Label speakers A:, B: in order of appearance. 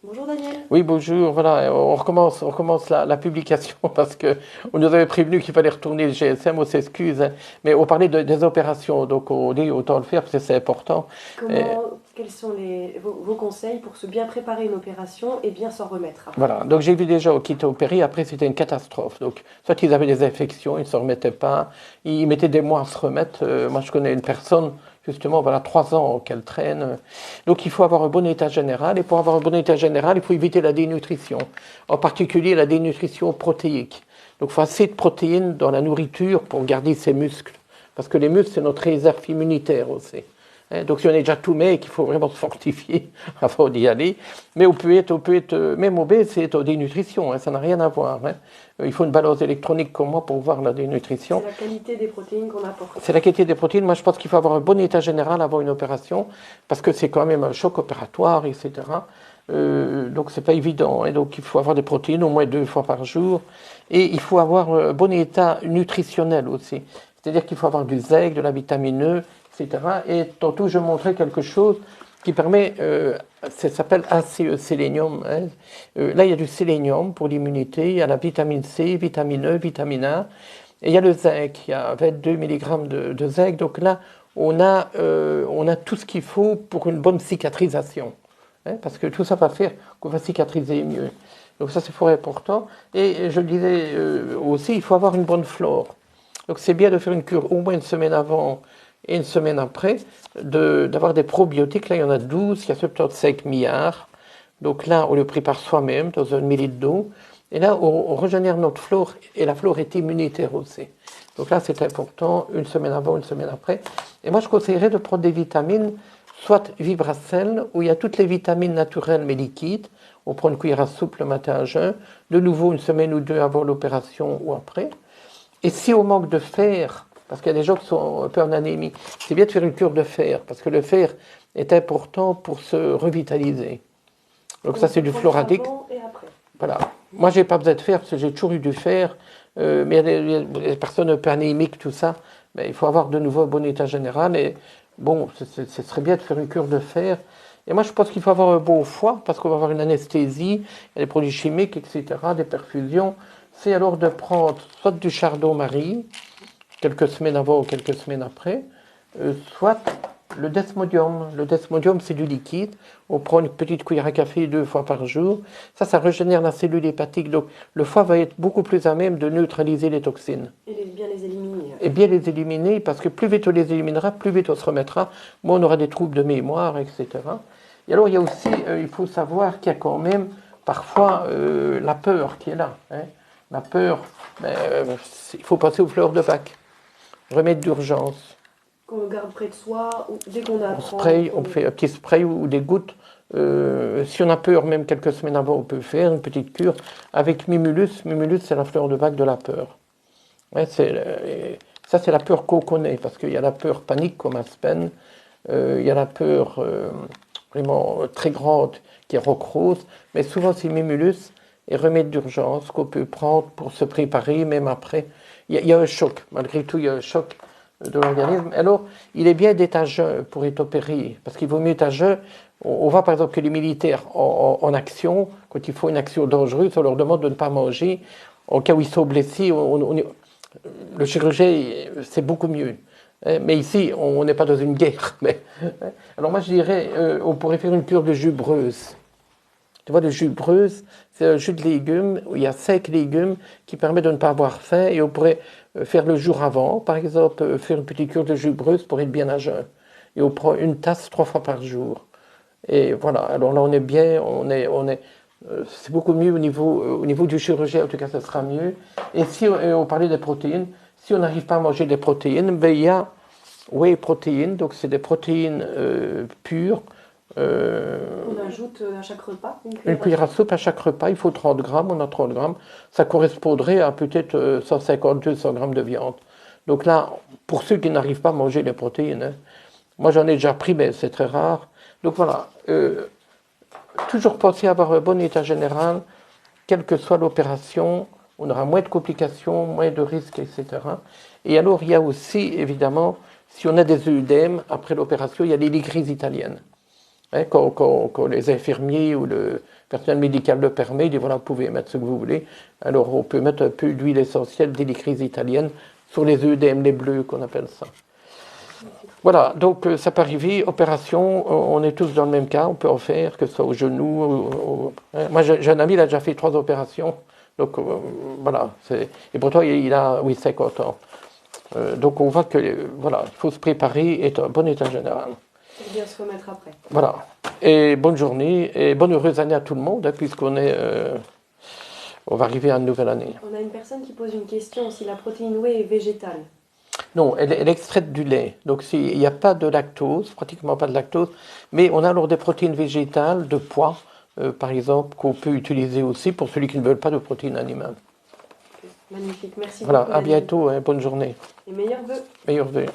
A: Bonjour Daniel.
B: Oui, bonjour. Voilà, on recommence la publication parce que on nous avait prévenu qu'il fallait retourner le GSM. On s'excuse, hein. Mais on parlait des opérations, donc on dit autant le faire parce que c'est important. Et
A: Quels sont vos conseils pour se bien préparer une opération et bien s'en remettre après?
B: voilà. Donc j'ai vu des gens qui étaient opérés. Après, c'était une catastrophe. Donc soit ils avaient des infections, ils ne se remettaient pas. Ils mettaient des mois à se remettre. Moi, je connais une personne. Justement, voilà, 3 ans qu'elle traîne. Donc, il faut avoir un bon état général. Et pour avoir un bon état général, il faut éviter la dénutrition. En particulier, la dénutrition protéique. Donc, il faut assez de protéines dans la nourriture pour garder ses muscles. Parce que les muscles, c'est notre réserve immunitaire aussi. Donc, si on est déjà tout mec, il faut vraiment se fortifier avant d'y aller. Mais on peut être même obèse et être en dénutrition. Ça n'a rien à voir. Il faut une balance électronique comme moi pour voir la dénutrition.
A: C'est la qualité des protéines qu'on apporte.
B: C'est la qualité des protéines. Moi, je pense qu'il faut avoir un bon état général avant une opération, parce que c'est quand même un choc opératoire, etc. Donc, c'est pas évident. Et donc, il faut avoir des protéines au moins 2 fois par jour. Et il faut avoir un bon état nutritionnel aussi. C'est-à-dire qu'il faut avoir du zinc, de la vitamine E, etc. Et tantôt, je montrais quelque chose qui permet, ça s'appelle ACE, sélénium. Là, il y a du sélénium pour l'immunité, il y a la vitamine C, vitamine E, vitamine A. Et il y a le zinc, il y a 22 mg de zinc. Donc là, on a tout ce qu'il faut pour une bonne cicatrisation. Parce que tout ça va faire qu'on va cicatriser mieux. Donc ça, c'est fort important. Et je le disais aussi, il faut avoir une bonne flore. Donc c'est bien de faire une cure au moins une semaine avant et une semaine après, d'avoir des probiotiques. Là, il y en a 12, il y a 75 milliards. Donc là, on le prépare soi-même dans 1 millilitre d'eau. Et là, on régénère notre flore, et la flore est immunitaire aussi. Donc là, c'est important, une semaine avant, une semaine après. Et moi, je conseillerais de prendre des vitamines, soit Vibracell, où il y a toutes les vitamines naturelles mais liquides. On prend une cuillère à soupe le matin à jeun, de nouveau une semaine ou deux avant l'opération ou après. Et si on manque de fer, parce qu'il y a des gens qui sont un peu en anémie, c'est bien de faire une cure de fer, parce que le fer est important pour se revitaliser. Donc ça,
A: On
B: c'est
A: peut
B: du
A: prendre
B: floradique.
A: avant et après.
B: Voilà. Moi, j'ai pas besoin de fer parce que j'ai toujours eu du fer. Mais il y a des personnes un peu anémiques, tout ça. Mais il faut avoir de nouveau un bon état général. Et bon, ce serait bien de faire une cure de fer. Et moi, je pense qu'il faut avoir un bon foie parce qu'on va avoir une anesthésie, il y a des produits chimiques, etc., des perfusions. C'est alors de prendre soit du chardon-marie, quelques semaines avant ou quelques semaines après, soit le desmodium. Le desmodium, c'est du liquide. On prend une petite cuillère à café 2 fois par jour. Ça régénère la cellule hépatique. Donc, le foie va être beaucoup plus à même de neutraliser les toxines.
A: Et bien les éliminer.
B: Et bien les éliminer, parce que plus vite on les éliminera, plus vite on se remettra. Moins on aura des troubles de mémoire, etc. Et alors, il y a aussi, il faut savoir qu'il y a quand même parfois la peur qui est là. La peur, ben, il faut passer aux fleurs de Bach. Remède d'urgence.
A: Qu'on le garde près de soi, ou dès qu'on
B: On
A: apprend.
B: spray, on fait un petit spray ou des gouttes. Si on a peur, même quelques semaines avant, on peut faire une petite cure avec Mimulus. Mimulus, c'est la fleur de bac de la peur. Ça, c'est la peur qu'on connaît, parce qu'il y a la peur panique comme Aspen, il y a la peur vraiment très grande qui est Rocrose, mais souvent c'est Mimulus et remède d'urgence qu'on peut prendre pour se préparer, même après. Il y a un choc, malgré tout, il y a un choc de l'organisme. Alors, il est bien d'être à jeun pour être opéré, parce qu'il vaut mieux être à jeun. On voit par exemple que les militaires en action, quand il faut une action dangereuse, on leur demande de ne pas manger. En cas où ils sont blessés, le chirurgien, c'est beaucoup mieux. Mais ici, on n'est pas dans une guerre. Alors moi, je dirais, on pourrait faire une cure de jus breuse. Tu vois, le jus breuse, c'est un jus de légumes où il y a 5 légumes qui permet de ne pas avoir faim, et on pourrait faire le jour avant, par exemple, faire une petite cure de jus breuse pour être bien à jeun. Et on prend une tasse 3 fois par jour. Et voilà, alors là on est bien, c'est beaucoup mieux au niveau du chirurgien, en tout cas ça sera mieux. Et si on parlait des protéines, si on n'arrive pas à manger des protéines, ben, il y a whey protéines, donc c'est des protéines pures.
A: On ajoute à chaque repas
B: Une cuillère à soupe à chaque repas, il faut 30 grammes, on a 30 grammes. Ça correspondrait à peut-être 150-200 grammes de viande. Donc là, pour ceux qui n'arrivent pas à manger les protéines, moi j'en ai déjà pris, mais c'est très rare. Donc voilà, toujours penser à avoir un bon état général, quelle que soit l'opération, on aura moins de complications, moins de risques, etc. Et alors il y a aussi, évidemment, si on a des œdèmes après l'opération, il y a les ligrises italiennes. Quand les infirmiers ou le personnel médical le permet, il dit voilà, vous pouvez mettre ce que vous voulez. Alors on peut mettre un peu d'huile essentielle d'hélicryse italienne sur les œdèmes, les bleus qu'on appelle ça. Voilà, donc ça peut arriver, opération, on est tous dans le même cas, on peut en faire, que ce soit au genou. Moi j'ai un ami, il a déjà fait 3 opérations, donc voilà. Et pourtant il a, oui, 50 ans. Donc on voit que voilà, il faut se préparer et être en bon état général.
A: Et bien se remettre après.
B: Voilà. Et bonne journée et bonne heureuse année à tout le monde, hein, puisqu'on est, on va arriver à une nouvelle année.
A: On a une personne qui pose une question si la protéine whey est végétale.
B: Non, elle est extraite du lait. Donc il n'y a pas de lactose, pratiquement pas de lactose, mais on a alors des protéines végétales de pois, par exemple, qu'on peut utiliser aussi pour ceux qui ne veulent pas de protéines animales.
A: Magnifique, merci
B: Voilà,
A: beaucoup.
B: à bientôt, hein, bonne journée.
A: Et meilleurs vœux.
B: Meilleurs vœux.